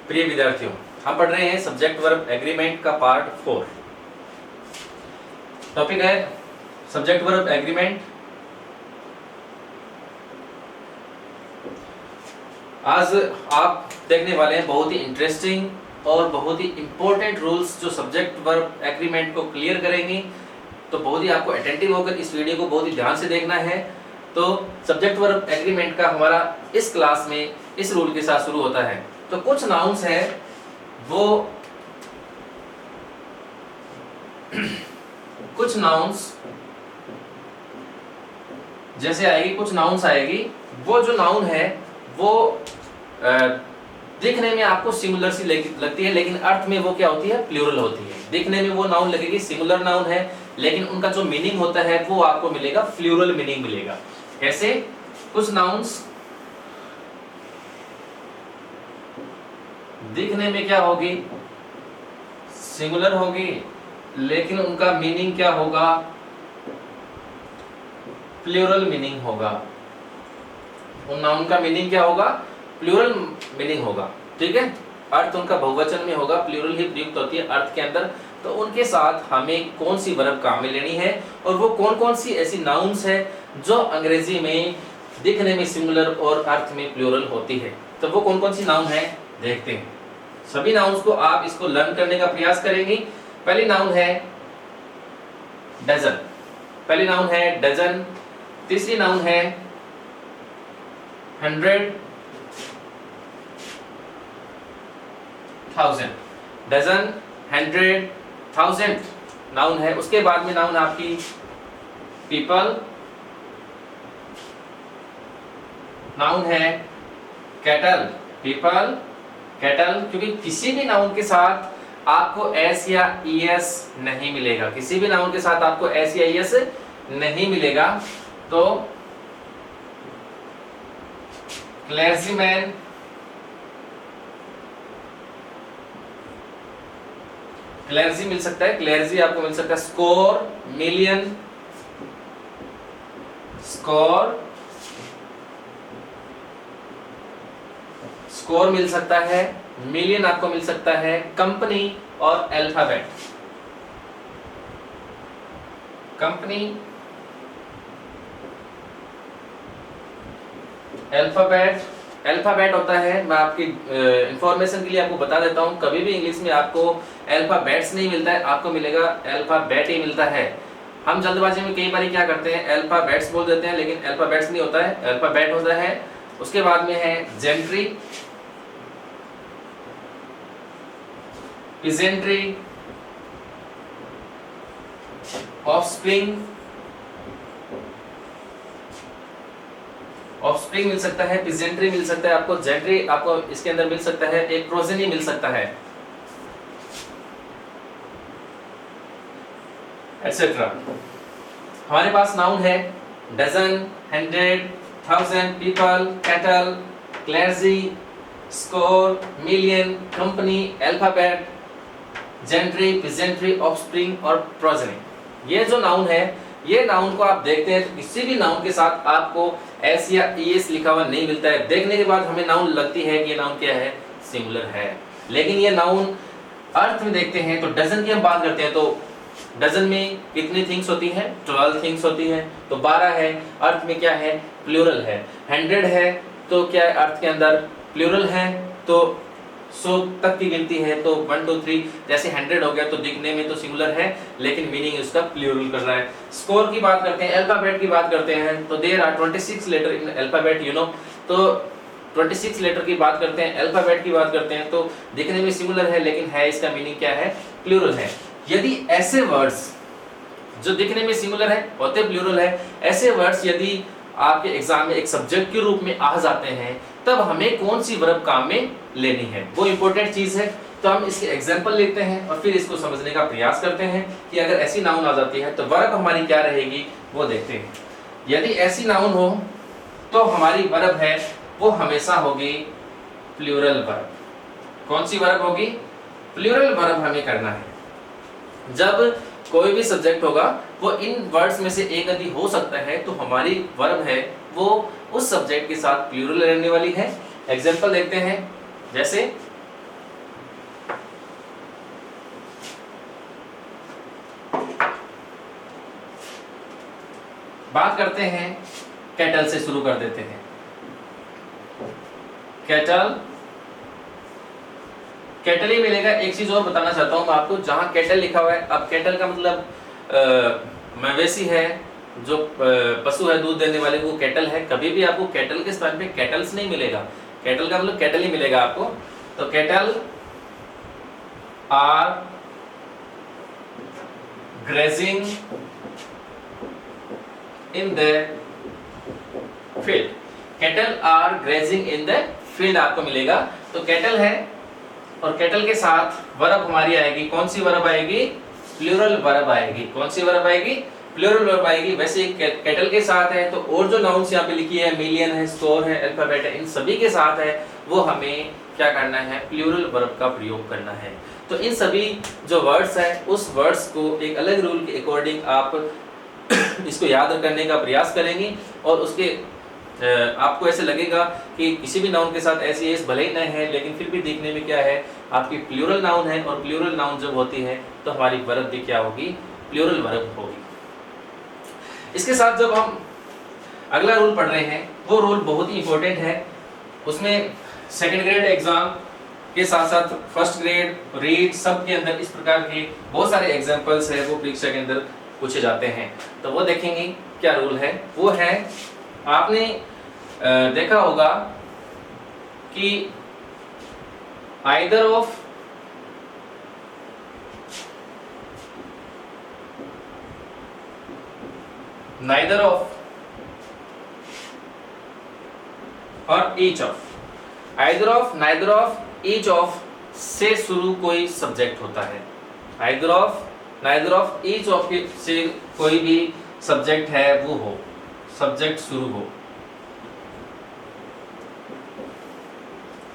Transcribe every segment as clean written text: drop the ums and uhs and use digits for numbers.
प्रिय विद्यार्थियों, हम पढ़ रहे हैं सब्जेक्ट वर्ब एग्रीमेंट का पार्ट 4। टॉपिक है सब्जेक्ट वर्ब एग्रीमेंट। आज आप देखने वाले हैं बहुत ही इंटरेस्टिंग और बहुत ही इंपॉर्टेंट रूल्स जो सब्जेक्ट वर्ब एग्रीमेंट को क्लियर करेंगे। तो बहुत ही आपको अटेंटिव होकर इस वीडियो को बहुत ही ध्यान से देखना है। तो सब्जेक्ट वर्ब एग्रीमेंट का हमारा इस क्लास में इस रूल के साथ शुरू होता है। तो कुछ नाउन्स है वो कुछ नाउन्स जैसे आएगी, कुछ नाउन्स आएगी, वो जो नाउन है वो दिखने में आपको सिमिलर सी लगती है, लेकिन अर्थ में वो क्या होती है, प्लूरल होती है। दिखने में वो नाउन लगेगी सिमिलर नाउन है, लेकिन उनका जो मीनिंग होता है वो आपको मिलेगा प्लूरल मीनिंग मिलेगा। कैसे? कुछ नाउन्स दिखने में क्या होगी, सिंगुलर होगी, लेकिन उनका मीनिंग क्या होगा, प्लूरल मीनिंग होगा। उन नाउन का मीनिंग क्या होगा, प्लूरल मीनिंग होगा। ठीक है, अर्थ उनका बहुवचन में होगा, प्लूरल ही प्रयुक्त होती है अर्थ के अंदर। तो उनके साथ हमें कौन सी वर्ब काम में लेनी है और वो कौन कौन सी ऐसी नाउन्स है जो अंग्रेजी में दिखने में सिंगुलर और अर्थ में प्लूरल होती है। तो वो कौन कौन सी नाउन है देखते हैं। सभी नाउन्स को आप इसको लर्न करने का प्रयास करेंगे। पहली नाउन है डजन। पहली नाउन है डजन। तीसरी नाउन है 100, 1000। डजन, 100, 1000 नाउन है। उसके बाद में नाउन आपकी पीपल, नाउन है कैटल। पीपल, कैटल, क्योंकि किसी भी नाउन के साथ आपको एस या ईएस नहीं मिलेगा। किसी भी नाउन के साथ आपको एस या ईएस नहीं मिलेगा। तो क्लर्जीमैन, क्लर्जी मिल सकता है, क्लर्जी आपको मिल सकता है। स्कोर, मिलियन, स्कोर, स्कोर मिल सकता है, मिलियन आपको मिल सकता है। कंपनी और अल्फाबेट। Company, alphabet. अल्फाबेट होता है, मैं आपकी इंफॉर्मेशन के लिए आपको बता देता हूं, कभी भी इंग्लिश में आपको अल्फाबेट्स नहीं मिलता है, आपको मिलेगा अल्फाबेट ही मिलता है। हम जल्दबाजी में कई बार क्या करते हैं, अल्फाबेट्स बोल देते हैं, लेकिन अल्फाबेट्स नहीं होता है, अल्फाबेट होता है। उसके बाद में है जेंट्री, पिजेंट्री, ऑफस्प्रिंग। ऑफस्प्रिंग मिल सकता है, पिजेंट्री मिल सकता है आपको, जेंट्री आपको इसके अंदर मिल सकता है, एक प्रोजेनी मिल सकता है, एटसेट्रा। हमारे पास नाउन है dozen, 100, 1000, people, cattle, clergy, score, million, company, alphabet, gentry, peasantry, offspring और प्रोजेनी। ये जो नाउन है, ये नाउन को आप देखते हैं तो किसी भी नाउन के साथ आपको एस या ईएस लिखा हुआ नहीं मिलता है। देखने के बाद हमें नाउन लगती है कि ये नाउन क्या है, सिंगुलर है, लेकिन ये नाउन अर्थ में देखते हैं तो डजन की हम बात करते हैं तो डजन में कितनी थिंग्स होती हैं, 12 थिंग्स होती हैं, तो 12 है, अर्थ में क्या है, प्लूरल है। 100 है तो क्या है, अर्थ के अंदर प्लूरल है, तो 100 तक की गिनती है, तो 1 2 3 जैसे 100 हो गया तो दिखने में तो सिंगुलर है, लेकिन मीनिंग उसका प्लूरल कर रहा है। स्कोर की बात करते हैं, अल्फाबेट की बात करते हैं, तो there are 26 letter in alphabet, you know. तो 26 लेटर की बात करते हैं, अल्फाबेट की बात करते हैं, तो दिखने में सिंगुलर है, लेकिन है इसका मीनिंग क्या है, प्लूरल है। यदि ऐसे वर्ड्स जो दिखने में सिंगुलर है होते प्लूरल है, ऐसे वर्ड्स यदि आपके एग्जाम में एक सब्जेक्ट के रूप में आ जाते हैं, तब हमें कौन सी वर्ब काम में लेनी है, वो इंपॉर्टेंट चीज है। तो हम इसके एग्जांपल लेते हैं और फिर इसको समझने का प्रयास करते हैं कि अगर ऐसी नाउन आ जाती है तो वर्ब हमारी क्या रहेगी, वो देखते हैं। यदि ऐसी नाउन हो तो हमारी वर्ब है वो हमेशा होगी प्लूरल वर्ब। कौन सी वर्ब होगी, प्लूरल वर्ब हमें करना है। जब कोई भी सब्जेक्ट होगा वो इन वर्ड्स में से एक यदि हो सकता है तो हमारी वर्ब है वो उस सब्जेक्ट के साथ प्लूरल रहने वाली है। एग्जांपल देखते हैं, जैसे बात करते हैं कैटल से शुरू कर देते हैं। कैटल, कैटल ही मिलेगा। एक चीज और बताना चाहता हूं मैं आपको, जहां कैटल लिखा हुआ है, अब कैटल का मतलब मवेशी है, जो पशु है दूध देने वाले, वो कैटल है। कभी भी आपको कैटल के स्थान पे कैटल्स नहीं मिलेगा, कैटल का मतलब कैटल ही मिलेगा आपको। तो cattle are grazing in the field, cattle are grazing in the field आपको मिलेगा। तो कैटल है और कैटल के साथ वर्ब हमारी आएगी, कौन सी वर्ब आएगी? प्लूरल वर्ब आएगी। कौन सी वर्ब आएगी? प्लूरल वर्ब आएगी। वैसे कैटल के साथ है तो और जो नाउन्स यहाँ पे लिखी है, मिलियन है, स्कोर है, अल्फाबेट है, इन सभी के साथ है, वो हमें क्या करना है? प्लूरल वर्ब का प्रयोग करना है। तो इन सभी जो वर्ड्स है, उस वर्ड्स को एक अलग रूल के अकॉर्डिंग आप इसको याद करने का प्रयास करेंगे और उसके आपको ऐसे लगेगा कि किसी भी नाउन के साथ ऐसी एस भले ही न है, लेकिन फिर भी देखने में क्या है, आपकी प्लूरल नाउन है, और प्लूरल नाउन जब होती है तो हमारी वर्ब भी क्या होगी? प्लूरल वर्ब होगी। इसके साथ जब हम अगला रूल पढ़ रहे हैं, वो रूल बहुत ही इंपॉर्टेंट है। उसमें सेकंड ग्रेड एग्जाम के साथ साथ फर्स्ट ग्रेड, रीड, सब के अंदर इस प्रकार के बहुत सारे एग्जाम्पल्स है, वो परीक्षा के अंदर पूछे जाते हैं। तो वो देखेंगे क्या रूल है। वो है, आपने देखा होगा कि आइदर ऑफ नाइदर ऑफ और each of, either of, neither of, each of से शुरू कोई सब्जेक्ट होता है। Either of, neither of, each of से कोई भी सब्जेक्ट है वो हो, सब्जेक्ट शुरू हो,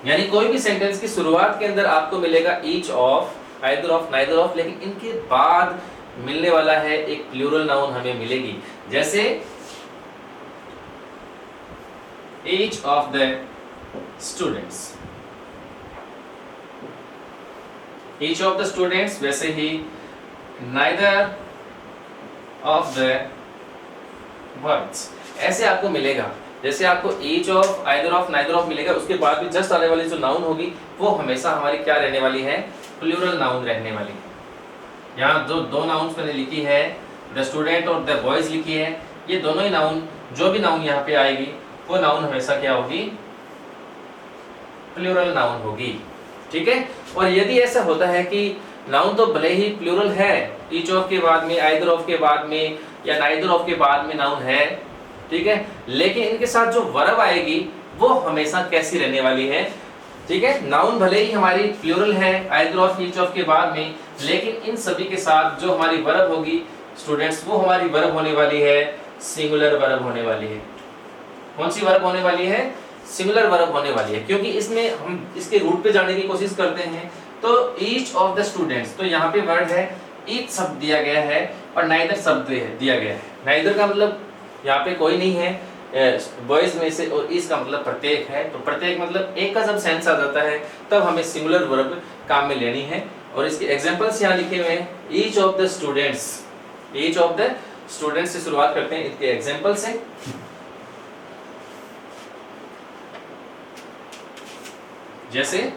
यानी कोई भी सेंटेंस की शुरुआत के अंदर आपको मिलेगा each of, either of, neither of, लेकिन इनके बाद मिलने वाला है एक प्लूरल नाउन हमें मिलेगी। जैसे each of the students, each of the students, वैसे ही नाइदर ऑफ द वर्ड्स, ऐसे आपको मिलेगा। जैसे आपको each of, either of, neither of मिलेगा, उसके बाद भी जस्ट आने वाली जो नाउन होगी वो हमेशा हमारी क्या रहने वाली है? प्लूरल नाउन रहने वाली है। यहाँ जो दो नाउन्स मैंने लिखी है, द स्टूडेंट और द बॉयज लिखी है, ये दोनों ही नाउन, जो भी नाउन यहाँ पे आएगी वो नाउन हमेशा क्या होगी? प्लूरल नाउन होगी। ठीक है। और यदि ऐसा होता है कि नाउन तो भले ही प्लूरल है, ईच ऑफ के बाद में, आइदर ऑफ के बाद में या नाइदर ऑफ के बाद में नाउन है, ठीक है, लेकिन इनके साथ जो वर्ब आएगी वो हमेशा कैसी रहने वाली है? ठीक है, नाउन भले ही हमारी प्लूरल है आइदर ऑफ, ईच ऑफ के बाद में, लेकिन इन सभी के साथ जो हमारी वर्ब होगी स्टूडेंट्स, वो हमारी वर्ब होने वाली है सिंगुलर वर्ब होने वाली है। कौन सी वर्ब होने वाली है? सिंगुलर वर्ब होने वाली है। क्योंकि इसमें हम इसके रूट पे जाने की कोशिश करते हैं। तो ईच ऑफ द स्टूडेंट्स, तो यहाँ पे वर्ड है, ईच शब्द दिया गया है और नाइदर शब्द दिया गया है। नाइदर का मतलब यहाँ पे कोई नहीं है बॉयज में से, और ईच का मतलब प्रत्येक है। तो प्रत्येक मतलब एक का जब सेंस आ जाता है तब हमें सिंगुलर वर्ब काम में लेनी है। और इसके एग्जांपल्स यहाँ लिखे हुए हैं, each of the students, each of the students से शुरुआत करते हैं, इसके एग्जांपल्स हैं। जैसे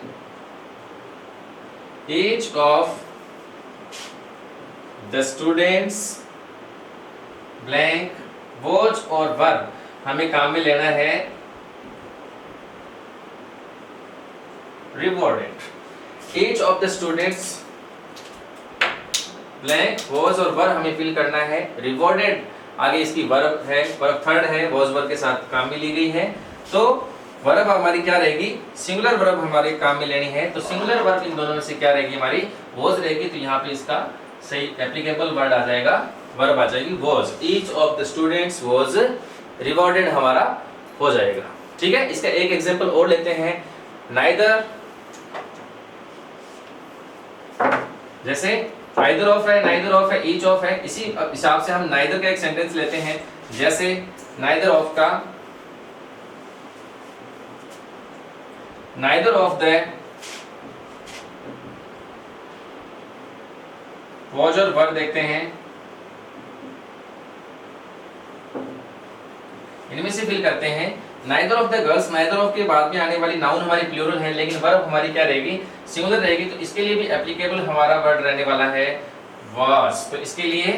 each of the students blank, watch और वर्ब हमें काम में लेना है rewarded. Each of the students blank, watch और वर्ब हमें फिल करना है रिवॉर्डेड। आगे इसकी वर्ब है, वर्ब थर्ड है, वॉच वर्ब के साथ काम में ली गई है। तो वर्ब हमारी क्या रहेगी? सिंगुलर वर्ब हमारे काम में लेनी है। तो सिंगुलर वर्ब इन दोनों में से क्या रहेगी? हमारी वॉच रहेगी। तो यहाँ पे इसका सही एप्लीकेबल वर्ड आ जाएगा, वर्ब आ जाएगी watch. Each of the students was rewarded हमारा हो जाएगा। ठीक है। इसका एक एग्जांपल और लेते हैं, नाइदर, जैसे आइदर ऑफ है, नाइदर ऑफ है, ईच ऑफ है, इसी हिसाब से हम नाइदर का एक सेंटेंस लेते हैं। जैसे नाइदर ऑफ का, नाइदर ऑफ द वॉच और वर्ब देखते हैं, इनमें से फिल करते हैं। Neither of the girls, neither of के बाद में आने वाली नाउन हमारी प्लूरल है, लेकिन वर्ब हमारी क्या रहेगी, सिंगुलर रहेगी। तो इसके लिए भी एप्लीकेबल हमारा वर्ड रहने वाला है वाज। तो इसके लिए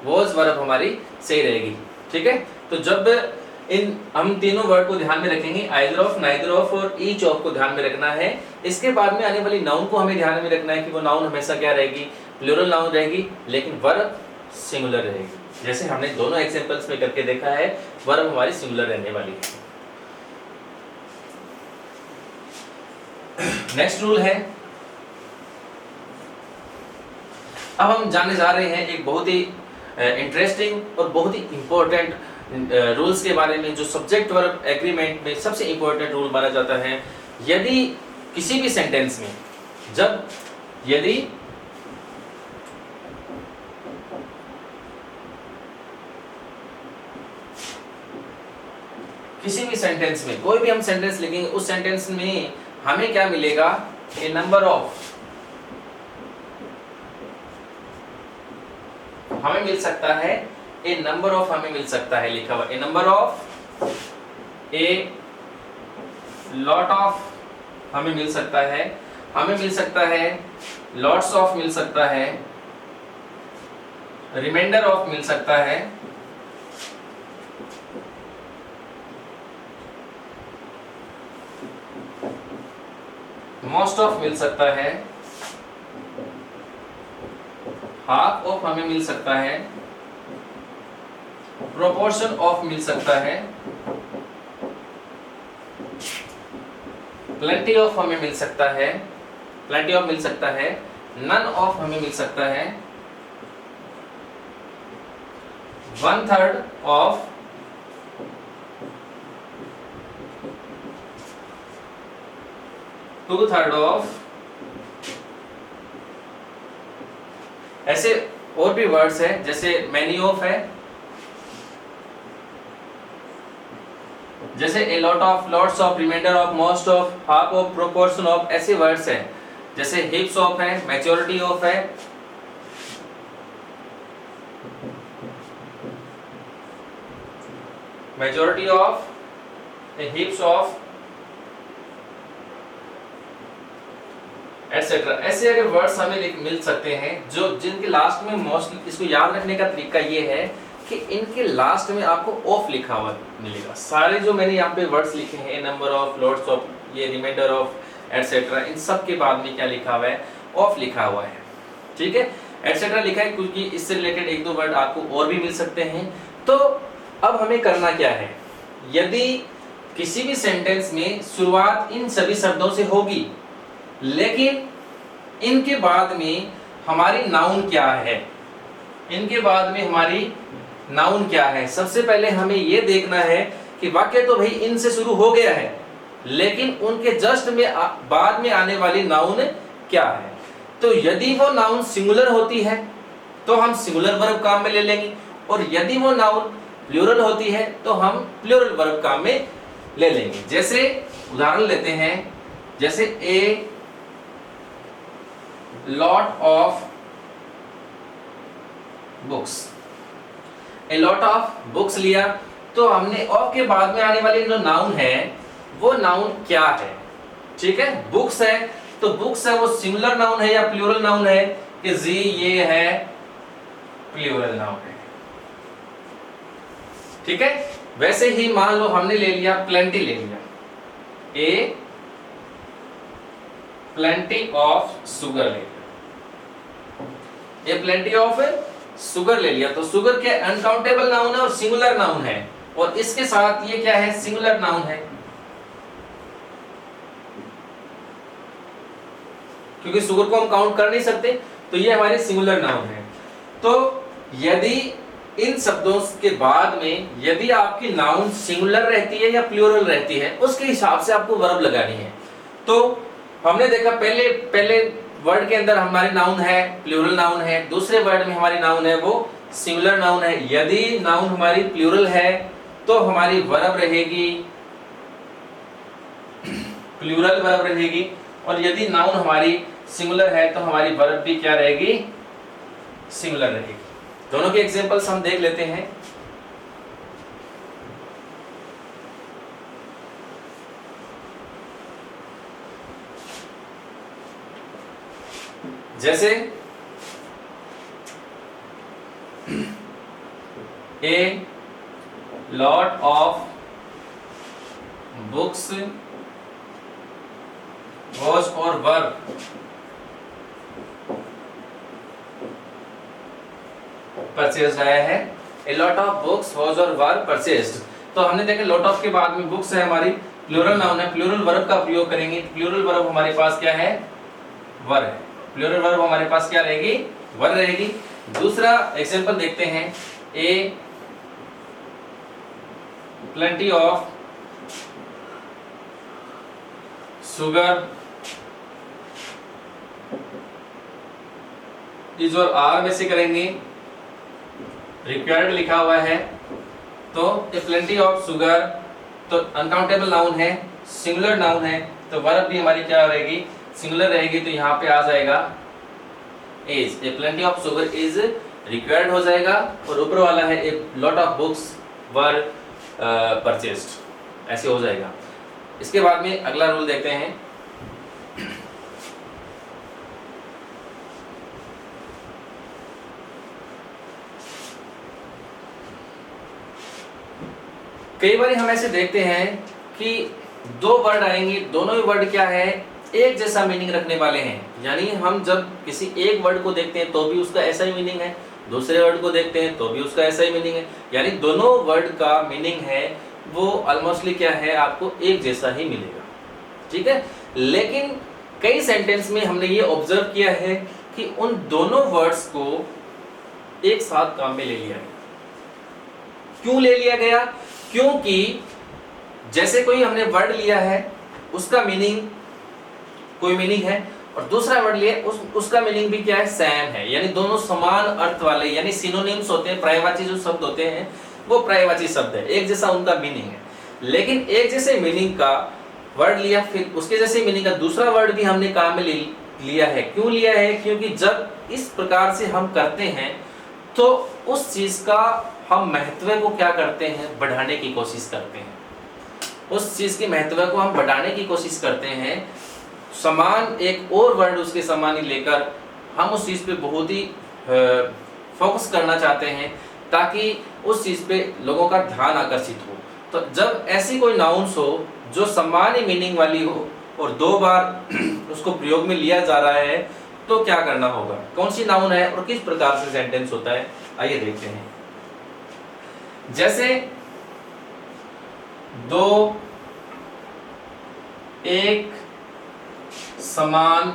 वाज वर्ब हमारी सही रहेगी। ठीक है, तो जब इन हम तीनों वर्ड को ध्यान में रखेंगे, आइदर ऑफ, नाइदर ऑफ और ईच ऑफ को ध्यान में रखना है। इसके बाद में आने वाली नाउन को हमें ध्यान में रखना है कि वो नाउन हमेशा क्या रहेगी, प्लूरल नाउन रहेगी, लेकिन वर्ब सिंगुलर रहेगी। जैसे हमने दोनों एग्जांपल्स में करके देखा है, वर्ब हमारी सिंगुलर रहने वाली है। नेक्स्ट रूल है, अब हम जानने जा रहे हैं एक बहुत ही इंटरेस्टिंग और बहुत ही इंपॉर्टेंट रूल्स के बारे में, जो सब्जेक्ट वर्ब एग्रीमेंट में सबसे इंपॉर्टेंट रूल माना जाता है। यदि किसी भी सेंटेंस में, यदि किसी भी सेंटेंस में, कोई भी हम सेंटेंस लिखेंगे, उस सेंटेंस में हमें क्या मिलेगा, ए नंबर ऑफ, हमें मिल सकता है ए नंबर ऑफ, हमें मिल सकता है लिखा हुआ a number of, a lot of हमें मिल सकता है, हमें मिल सकता है लॉट्स ऑफ मिल सकता है, रिमाइंडर ऑफ मिल सकता है, मोस्ट ऑफ मिल सकता है, हाफ ऑफ हमें मिल सकता है, प्रोपोर्शन ऑफ मिल सकता है, प्लेंटी ऑफ हमें मिल सकता है, प्लेंटी ऑफ मिल सकता है, नन ऑफ हमें मिल सकता है, 1/3 ऑफ, टू-थर्ड ऑफ, ऐसे और भी वर्ड्स है, जैसे मैनी ऑफ है, जैसे a lot of, lots of, reminder of, most of, half of, proportion of, ऐसे वर्ड्स हैं। जैसे हिप्स ऑफ है, मैच्योरिटी ऑफ है, majority of, heaps of, etcetera. ऐसे अगर वर्ड्स हमें मिल सकते हैं जो जिनके लास्ट में मोस्ट, इसको याद रखने का तरीका ये है कि इनके लास्ट में आपको ऑफ लिखा हुआ मिलेगा। सारे जो मैंने यहाँ पे वर्ड्स लिखे हैं, नंबर ऑफ, लॉट्स ऑफ, ये रिमाइंडर ऑफ, एटसेट्रा, इन सब के बाद में क्या लिखा हुआ है, ऑफ लिखा हुआ है। ठीक है, एटसेट्रा लिखा है क्योंकि इससे रिलेटेड एक दो वर्ड आपको और भी मिल सकते हैं। तो अब हमें करना क्या है, यदि किसी भी सेंटेंस में शुरुआत इन सभी शब्दों से होगी, लेकिन इनके बाद में हमारी नाउन क्या है, इनके बाद में हमारी नाउन क्या है। सबसे पहले हमें यह देखना है कि वाक्य तो भाई इनसे शुरू हो गया है, लेकिन उनके जस्ट में बाद में आने वाली नाउन क्या है। तो यदि वो नाउन सिंगुलर होती है तो हम सिंगुलर वर्ब काम में ले लेंगे, और यदि वो नाउन प्लूरल होती है तो हम प्लूरल वर्ब काम में ले लेंगे। जैसे उदाहरण लेते हैं, जैसे a lot of books, A lot of books लिया, तो हमने ऑफ के बाद में आने वाली जो नाउन है वो नाउन क्या है। ठीक है, बुक्स है तो बुक्स है वो सिंगुलर नाउन है या प्लूरल नाउन है, कि जी ये है प्लूरल नाउन है। ठीक है, वैसे ही मान लो हमने ले लिया प्लेंटी, ले लिया ए प्लेंटी ऑफ शुगर ले लिया, ए प्लेंटी ऑफ शुगर ले लिया, तो शुगर के अनकाउंटेबल नाउन है और सिंगुलर नाउन है, और इसके साथ ये क्या है, सिंगुलर नाउन है, क्योंकि शुगर को हम काउंट कर नहीं सकते, तो ये हमारी सिंगुलर नाउन है। तो यदि इन शब्दों के बाद में यदि आपकी नाउन सिंगुलर रहती है या प्लूरल रहती है, उसके हिसाब से आपको वर्ब लगानी है। तो हमने देखा पहले वर्ड के अंदर हमारी नाउन है, प्लूरल नाउन है, दूसरे वर्ड में हमारी नाउन है वो सिंगुलर नाउन है। यदि नाउन हमारी प्लूरल है तो हमारी वर्ब रहेगी प्लूरल वर्ब रहेगी, और यदि नाउन हमारी सिंगुलर है तो हमारी वर्ब भी क्या रहेगी, सिंगुलर रहेगी। दोनों के एग्जांपल्स हम देख लेते हैं। जैसे a lot of books was और वर परचेज्ड आया है। ए लॉट ऑफ बुक्स वॉज और वर परचेज्ड। तो हमने देखा लॉट ऑफ के बाद में बुक्स है हमारी, प्लूरल नाउन है, प्लूरल वर्ब का प्रयोग करेंगे। प्लूरल वर्ब हमारे पास क्या है? वर है। प्लूरल वर्ब हमारे पास क्या रहेगी? वर रहेगी। दूसरा एग्जांपल देखते हैं, ए प्लेंटी ऑफ सुगर इज और आर में से करेंगे, रिक्वायर्ड लिखा हुआ है, तो ए प्लेंटी ऑफ सुगर तो अनकाउंटेबल नाउन है, सिंगुलर नाउन है, तो वर्ब भी हमारी क्या रहेगी? सिंगुलर रहेगी। तो यहाँ पे आ जाएगा is, A plenty of sugar is required हो जाएगा, और ऊपर वाला है ए lot of books were purchased, ऐसे हो जाएगा। इसके बाद में अगला रूल देखते हैं, कई बार हम ऐसे देखते हैं कि दो वर्ड आएंगे, दोनों ही वर्ड क्या है? एक जैसा मीनिंग रखने वाले हैं। यानी हम जब किसी एक वर्ड को देखते हैं तो भी उसका ऐसा ही मीनिंग है, दूसरे वर्ड को देखते हैं तो भी उसका ऐसा ही मीनिंग है। यानी दोनों वर्ड का मीनिंग है वो ऑलमोस्टली क्या है? आपको एक जैसा ही मिलेगा, ठीक है। लेकिन कई सेंटेंस में हमने ये ऑब्जर्व किया है कि उन दोनों वर्ड्स को एक साथ काम में ले लिया गया। क्यों ले लिया गया? क्योंकि जैसे कोई हमने वर्ड लिया है, उसका मीनिंग कोई मीनिंग है, और दूसरा वर्ड लिया उसका मीनिंग भी क्या है? सेम है। यानी दोनों समान अर्थ वाले, यानी सिनोनिम्स होते हैं, पर्यायवाची जो शब्द होते हैं वो पर्यायवाची शब्द है, एक जैसा उनका मीनिंग है। लेकिन एक जैसे मीनिंग का वर्ड लिया, फिर उसके जैसे मीनिंग का दूसरा वर्ड भी हमने काम में लिया है। क्यों लिया है? क्योंकि जब इस प्रकार से हम करते हैं तो उस चीज का हम महत्व को क्या करते हैं? बढ़ाने की कोशिश करते हैं। उस चीज के महत्व को हम बढ़ाने की कोशिश करते हैं। समान एक और वर्ड उसके समान ही लेकर हम उस चीज पे बहुत ही फोकस करना चाहते हैं, ताकि उस चीज पे लोगों का ध्यान आकर्षित हो। तो जब ऐसी कोई नाउन्स हो जो समान ही मीनिंग वाली हो और दो बार उसको प्रयोग में लिया जा रहा है, तो क्या करना होगा? कौन सी नाउन है और किस प्रकार से सेंटेंस होता है, आइए देखते हैं। जैसे दो एक समान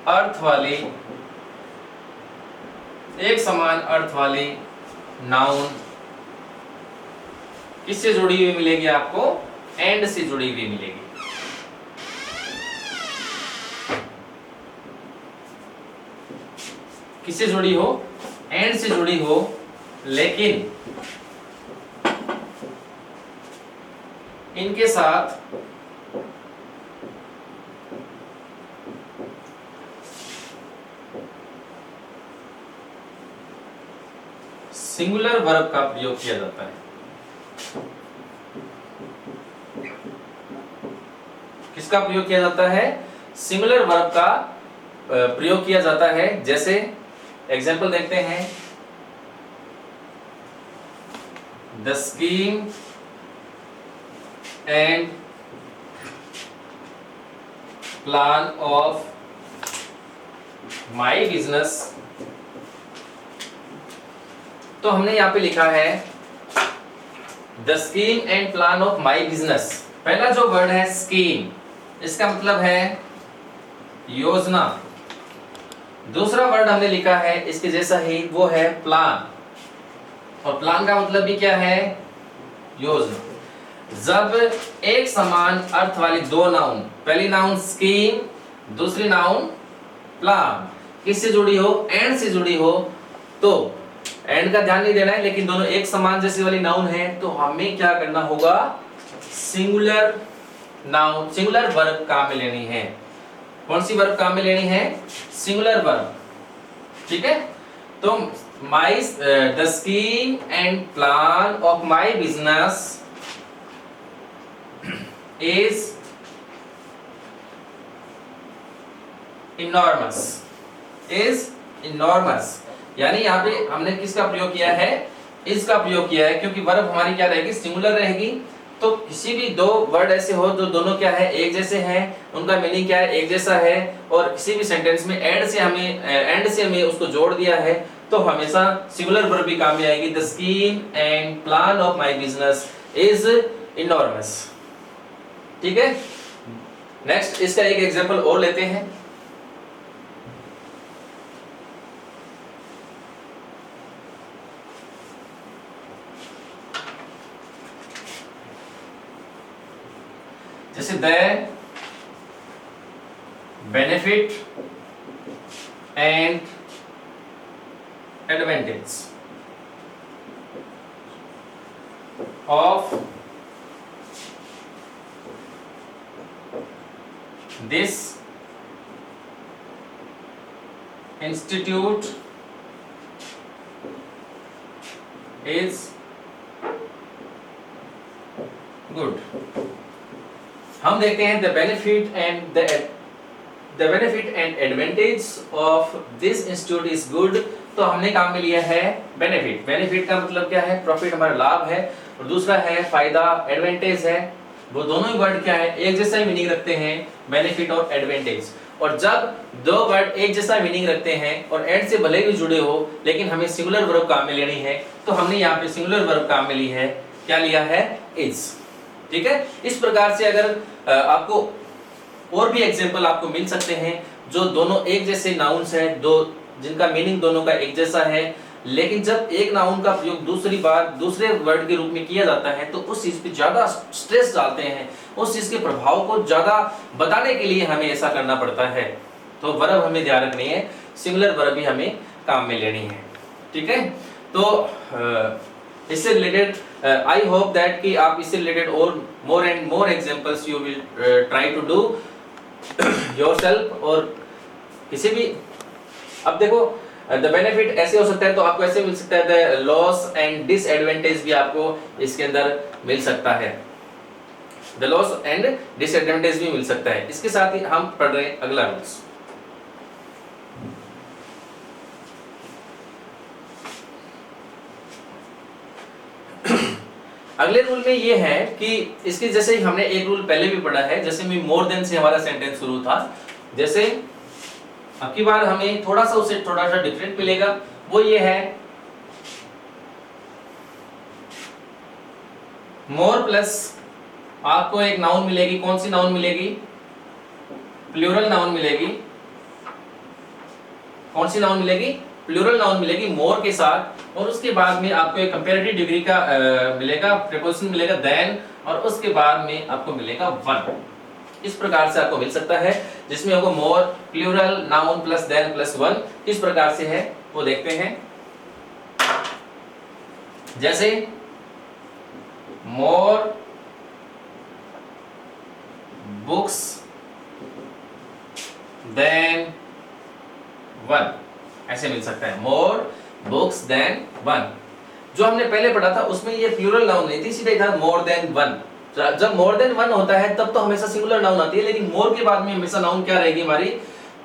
अर्थ वाली, एक समान अर्थ वाली नाउन किससे जुड़ी हुई मिलेगी? आपको एंड से जुड़ी हुई मिलेगी। किससे जुड़ी हो? एंड से जुड़ी हो। लेकिन इनके साथ सिंगुलर वर्ब का प्रयोग किया जाता है। किसका प्रयोग किया जाता है? सिंगुलर वर्ब का प्रयोग किया जाता है। जैसे एग्जाम्पल देखते हैं, the scheme and plan of my business. तो हमने यहां पे लिखा है the scheme and plan of my business. पहला जो वर्ड है स्कीम, इसका मतलब है योजना। दूसरा वर्ड हमने लिखा है इसके जैसा ही, वो है प्लान, और प्लान का मतलब भी क्या है? योजना। जब एक समान अर्थ वाली दो नाउन, पहली नाउन स्कीम, दूसरी नाउन प्लान, किससे जुड़ी हो? एंड से जुड़ी हो। तो एंड का ध्यान नहीं देना है, लेकिन दोनों एक समान जैसी वाली नाउन है, तो हमें क्या करना होगा? सिंगुलर नाउन, सिंगुलर वर्ब काम में लेनी है। कौन सी वर्ब काम में लेनी है? सिंगुलर वर्ब, ठीक है। तो my the scheme and plan of my business is enormous, is enormous, यानी यहाँ पे हमने किसका प्रयोग किया है, इज का प्रयोग किया है, क्योंकि वर्ब हमारी क्या रहेगी, सिंगुलर रहेगी। तो किसी भी दो वर्ड ऐसे हो जो दोनों क्या है, एक जैसे हैं, उनका मीनिंग क्या है, एक जैसा है, और किसी भी सेंटेंस में एंड से हमें उसको जोड़ दिया है, तो हमेशा सिंगुलर वर्ब भी काम में आएगी। The scheme and plan of my business is enormous. ठीक है, नेक्स्ट इसका एक एग्जांपल और लेते हैं। जैसे the benefit and advantage of this institute is good. हम देखते हैं the benefit and advantage of this institute is good. तो हमने काम में लिया है बेनिफिट। बेनिफिट का मतलब क्या है, प्रॉफिट, हमारा लाभ है, और दूसरा है फायदा, एडवांटेज है। वो दोनों ही वर्ड क्या है, एक जैसा ही मीनिंग रखते हैं, बेनिफिट और एडवांटेज। और जब दो वर्ड एक जैसा मीनिंग रखते हैं और एंड से भले भी जुड़े हो, लेकिन हमें सिंगुलर वर्ब काम में लेनी है, तो हमने यहाँ पे सिंगुलर वर्ब काम में ली है, क्या लिया है, इज। ठीक है, इस प्रकार से अगर आपको और भी एग्जांपल आपको मिल सकते हैं जो दोनों एक जैसे नाउन्स हैं, दो जिनका मीनिंग दोनों का एक जैसा है, लेकिन जब एक नाउन का प्रयोग दूसरी बार दूसरे वर्ड के रूप में किया जाता है तो उस चीज पे ज्यादा स्ट्रेस डालते हैं, उस चीज के प्रभाव को ज्यादा बताने के लिए हमें ऐसा करना पड़ता है। तो वर्ब हमें ध्यान रखनी है, सिंगुलर वर्ब भी हमें काम में लेनी है। ठीक है, तो इससे रिलेटेड आई होप दैट कि आप इससे रिलेटेड और more and more examples you will try to do yourself. और किसी भी, अब देखो द बेनिफिट ऐसे हो सकता है, तो आपको ऐसे मिल सकता है द लॉस एंड डिसएडवांटेज भी आपको इसके अंदर मिल सकता है, द लॉस एंड डिसएडवांटेज भी मिल सकता है। इसके साथ ही हम पढ़ रहे हैं अगला रूल्स। अगले रूल में ये है कि इसके जैसे ही हमने एक रूल पहले भी पढ़ा है, जैसे में मोर देन से हमारा सेंटेंस शुरू था, जैसे अब की बार हमें थोड़ा सा उसे थोड़ा सा डिफरेंट मिलेगा। वो ये है मोर प्लस आपको एक नाउन मिलेगी, कौन सी नाउन मिलेगी, प्लूरल नाउन मिलेगी। कौन सी नाउन मिलेगी, प्लूरल नाउन मिलेगी मोर के साथ, और उसके बाद में आपको एक कंपैरेटिव डिग्री का मिलेगा, प्रीपोजिशन मिलेगा देन, और उसके बाद में आपको मिलेगा वन। इस प्रकार से आपको मिल सकता है, जिसमें आपको more, plural, noun plus than plus one, किस प्रकार से है वो देखते हैं। जैसे मोर बुक्स देन वन, ऐसे मिल सकता है, मोर बुक्स देन वन। जो हमने पहले पढ़ा था उसमें ये प्लूरल नाउन नहीं थी, सीधे था मोर देन वन। जब मोर देन वन होता है तब तो हमेशा सिंगुलर नाउन आती है, लेकिन मोर के बाद में हमेशा नाउन क्या रहेगी, हमारी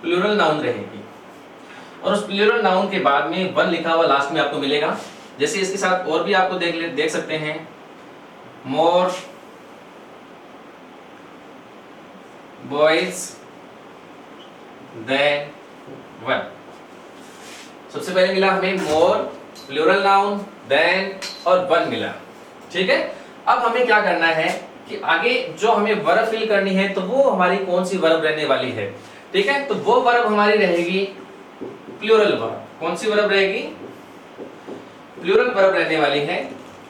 प्लूरल नाउन रहेगी। और उस प्लूरल नाउन के बाद में वन लिखा हुआ लास्ट में आपको मिलेगा। जैसे इसके साथ और भी आपको देख सकते हैं, मोर बॉयज देन वन। सबसे पहले मिला हमें मोर, प्लूरल नाउन, देन और वन मिला। ठीक है, अब हमें क्या करना है कि आगे जो हमें वर्ब फिल करनी है, तो वो हमारी कौन सी वर्ब रहने वाली है। ठीक है, तो वो वर्ब हमारी रहेगी प्लूरल वर्ब। कौन सी वर्ब रहेगी, प्लूरल वर्ब रहने वाली है।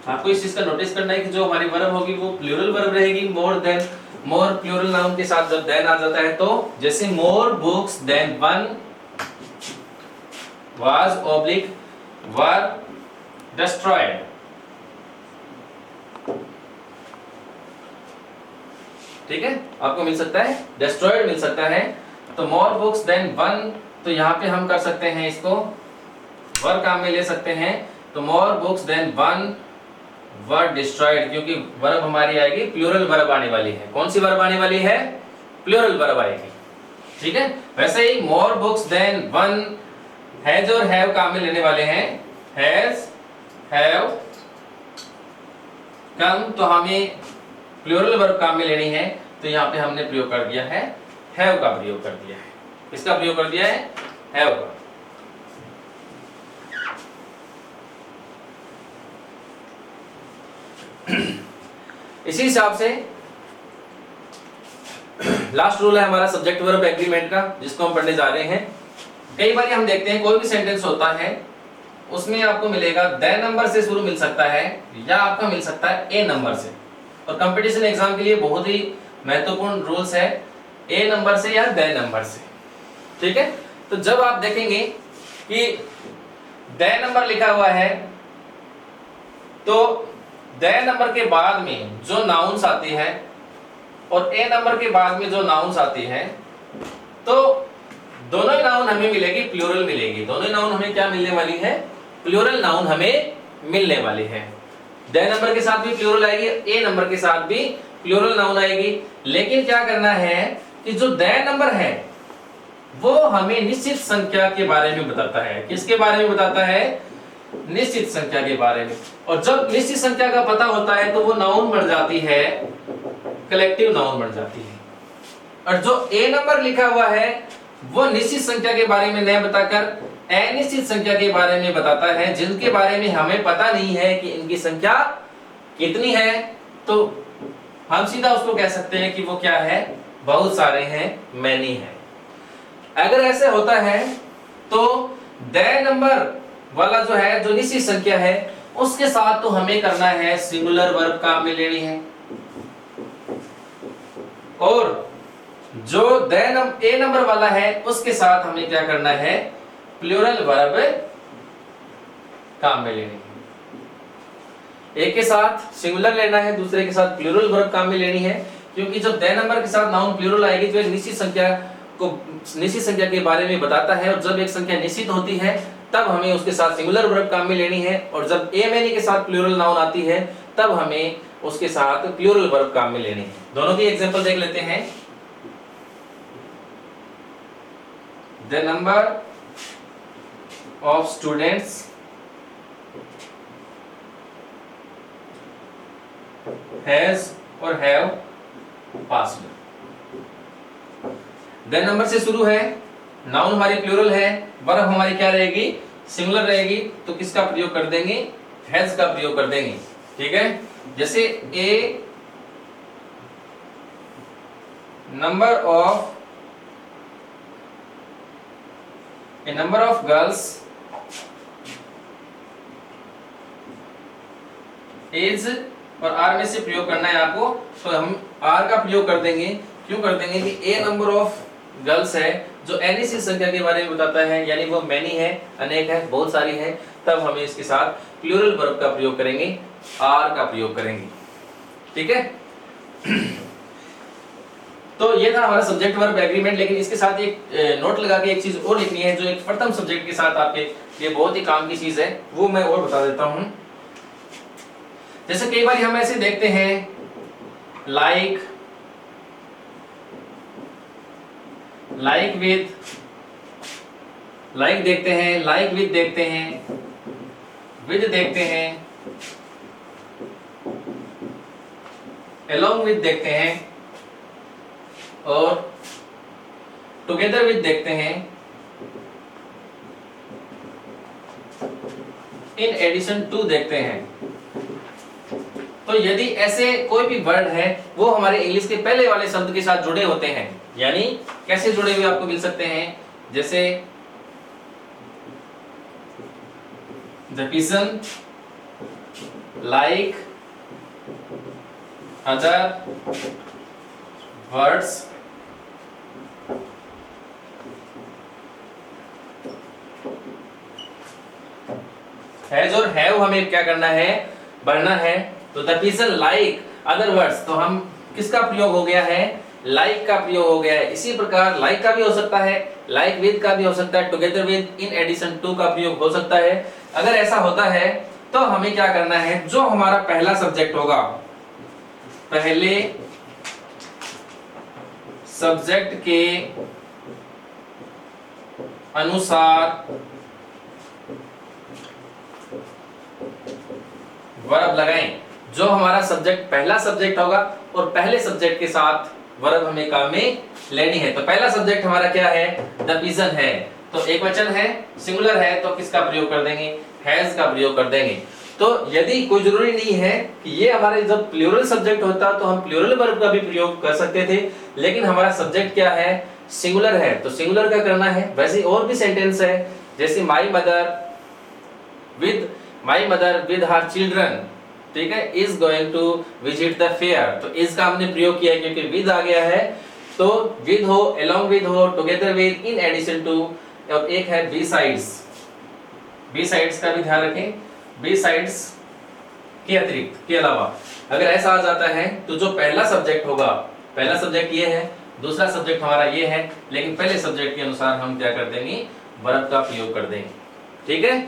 आपको इस चीज का नोटिस करना है कि जो हमारी वर्ब होगी वो प्लूरल वर्ब रहेगी। More than, more plural noun के साथ जब देन आ जाता है, तो जैसे more books than one was oblique were destroyed। ठीक है, आपको मिल सकता है destroyed मिल सकता है। तो more books than one, तो यहाँ पे हम कर सकते हैं इसको वर काम में ले सकते हैं। तो more books than one were destroyed, क्योंकि वर्ब हमारी आएगी प्लूरल वर्ब आने वाली है। कौन सी वर्ब आने वाली है, प्लूरल वर्ब आएगी। ठीक है। वैसे ही more books than one, has और हैव काम में लेने वाले हैं, हैज, हैव, कम तो हमें प्लूरल वर्ब काम में लेनी है, तो यहाँ पे हमने प्रयोग कर दिया है हैव का प्रयोग कर दिया है। किसका प्रयोग कर दिया है? हैव का। इसी हिसाब से लास्ट रूल है हमारा सब्जेक्ट वर्ब एग्रीमेंट का, जिसको हम पढ़ने जा रहे हैं। कई बार हम देखते हैं कोई भी सेंटेंस होता है उसमें आपको मिलेगा द नंबर से शुरू मिल सकता है या आपका मिल सकता है ए नंबर से। और कंपटीशन एग्जाम के लिए बहुत ही महत्वपूर्ण रूल्स है ए नंबर से या द नंबर से। ठीक है, तो जब आप देखेंगे कि द नंबर लिखा हुआ है तो द नंबर के बाद में जो नाउन्स आती है और ए नंबर के बाद में जो नाउन्स आती है, तो दोनों ही नाउन हमें मिलेगी प्लूरल मिलेगी। दोनों ही नाउन हमें क्या मिलने वाली है? प्लूरल नाउन हमें मिलने वाली है। द नंबर के साथ भी प्लूरल आएगी, ए नंबर के साथ भी प्लूरल नाउन आएगी। लेकिन क्या करना है कि जो द नंबर है वो हमें निश्चित संख्या के बारे में बताता है। किसके बारे में बताता है? निश्चित संख्या के बारे में। और जब निश्चित संख्या का पता होता है तो वो नाउन बन जाती है कलेक्टिव नाउन बन जाती है। और जो ए नंबर लिखा हुआ है वो निश्चित संख्या के बारे में नहीं बताकर अनिश्चित संख्या के बारे में बताता है, जिनके बारे में हमें पता नहीं है कि इनकी संख्या कितनी है। तो हम सीधा उसको कह सकते हैं कि वो क्या है? बहुत सारे हैं, मैनी है। अगर ऐसे होता है तो द नंबर वाला जो है, जो निश्चित संख्या है, उसके साथ तो हमें करना है सिंगुलर वर्ब काम में लेनी है। और जो ए नंबर वाला है उसके साथ हमें क्या करना है? प्लूरल वर्ब काम में लेनी है। एक के साथ सिंगुलर लेना है, दूसरे के साथ प्लूरल वर्ब काम में लेनी है। क्योंकि जब द नंबर के साथ नाउन प्लूरल आएगी तो एक निश्चित संख्या को निश्चित संख्या के बारे में बताता है, और जब एक संख्या निश्चित होती है तब हमें उसके साथ सिंगुलर वर्ब काम में लेनी है। और जब ए मैनी के साथ प्लूरल नाउन आती है तब हमें उसके साथ प्लूरल वर्ब काम में लेनी है। दोनों की एग्जांपल देख लेते हैं। The number of students has और हैव पास्ड। द नंबर से शुरू है, नाउन हमारी प्लूरल है, वर्ब हमारी क्या रहेगी? सिंगुलर रहेगी। तो किसका प्रयोग कर देंगे? हैज का प्रयोग कर देंगे। ठीक है, जैसे ए नंबर ऑफ गर्ल्स इज, और आर में से प्रयोग करना है आपको, तो हम आर का प्रयोग कर देंगे। क्यों कर देंगे? कि ए नंबर ऑफ गर्ल्स है जो अनिश्चित संख्या के बारे में बताता है, यानी वो मैनी है, अनेक है, बहुत सारी है, तब हमें इसके साथ प्लूरल वर्ब का प्रयोग करेंगे, आर का प्रयोग करेंगे। ठीक है, तो ये था हमारा सब्जेक्ट वर्ब एग्रीमेंट। लेकिन इसके साथ एक नोट लगा के एक चीज और लिखनी है, जो एक प्रथम सब्जेक्ट के साथ आपके लिए बहुत ही काम की चीज है, वो मैं और बता देता हूं। जैसे कई बार हम ऐसे देखते हैं लाइक विद, लाइक देखते हैं, लाइक विद देखते हैं, विद देखते हैं, along with देखते हैं, और टुगेदर विद देखते हैं, इन एडिशन टू देखते हैं। तो यदि ऐसे कोई भी वर्ड है वो हमारे इंग्लिश के पहले वाले शब्द के साथ जुड़े होते हैं, यानी कैसे जुड़े हुए आपको मिल सकते हैं? जैसे the pigeon, like, other words, has और हैव हमें क्या करना है? बढ़ना है। तो the pigeon like other words, तो हम किसका प्रयोग हो गया है? लाइक का प्रयोग हो गया है। इसी प्रकार लाइक का भी हो सकता है, लाइक विद का भी हो सकता है, together with, in addition to का प्रयोग हो सकता है। अगर ऐसा होता है तो हमें क्या करना है? जो हमारा पहला सब्जेक्ट होगा, पहले सब्जेक्ट के अनुसार वर्ब लगाएं। जो हमारा सब्जेक्ट पहला सब्जेक्ट होगा और पहले सब्जेक्ट के साथ वर्ब हमें काम में लेनी है। तो पहला सब्जेक्ट हमारा क्या है? द पिजन है, तो एक वचन है, सिंगुलर है, तो किसका प्रयोग कर देंगे? हैज का प्रयोग कर देंगे। तो यदि कोई जरूरी नहीं है कि ये हमारे जब प्लूरल सब्जेक्ट होता तो हम प्लूरल वर्ब का भी प्रयोग कर सकते थे, लेकिन हमारा सब्जेक्ट क्या है? सिंगुलर है, तो सिंगुलर का करना है। वैसे और भी सेंटेंस है, जैसे my mother with her children, ठीक है, is going to visit the fair. तो इज का हमने प्रयोग किया क्योंकि विद आ गया है, तो विद हो, अलोंग विद हो, together with, in addition to. और एक है बी साइड्स का भी ध्यान रखें, बी साइड्स के अतिरिक्त, के अलावा। अगर ऐसा आ जाता है तो जो पहला सब्जेक्ट होगा, पहला सब्जेक्ट ये है, दूसरा सब्जेक्ट हमारा ये है, लेकिन पहले सब्जेक्ट के अनुसार हम क्या कर देंगे? वर्ब का प्रयोग कर देंगे। ठीक है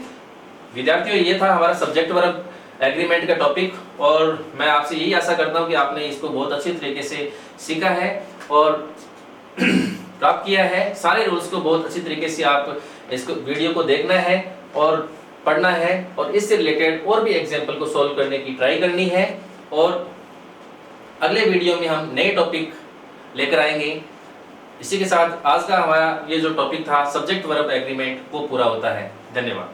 विद्यार्थियों, ये था हमारा सब्जेक्ट वर्ब एग्रीमेंट का टॉपिक, और मैं आपसे यही आशा करता हूँ कि आपने इसको बहुत अच्छी तरीके से सीखा है और प्राप्त किया है। सारे रूल्स को बहुत अच्छी तरीके से आप इसको वीडियो को देखना है और पढ़ना है, और इससे रिलेटेड और भी एग्जाम्पल को सॉल्व करने की ट्राई करनी है, और अगले वीडियो में हम नए टॉपिक लेकर आएंगे। इसी के साथ आज का हमारा ये जो टॉपिक था सब्जेक्ट वर्ब एग्रीमेंट, वो पूरा होता है। धन्यवाद।